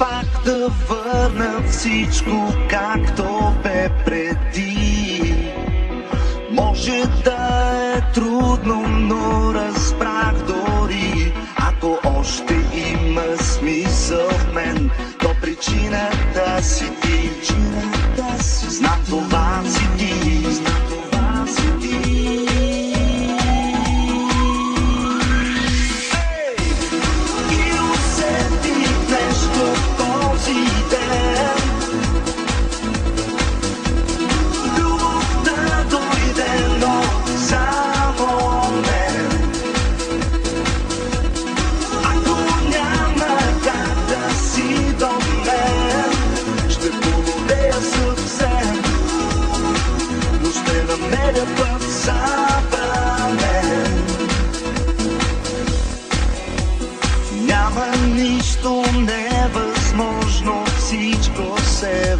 пак да върна всичко както бе преди. Може да е трудно, но разбрах дори, ако още има смисъл в мен, то причината си ти. Знам това си ти. И усетих нещо в този ден. Любовта дойде, но само мен. Ако няма как да си до мен, ще полудея съвсем, но ще намеря път забранен. Няма нищо невъзможно, всичко се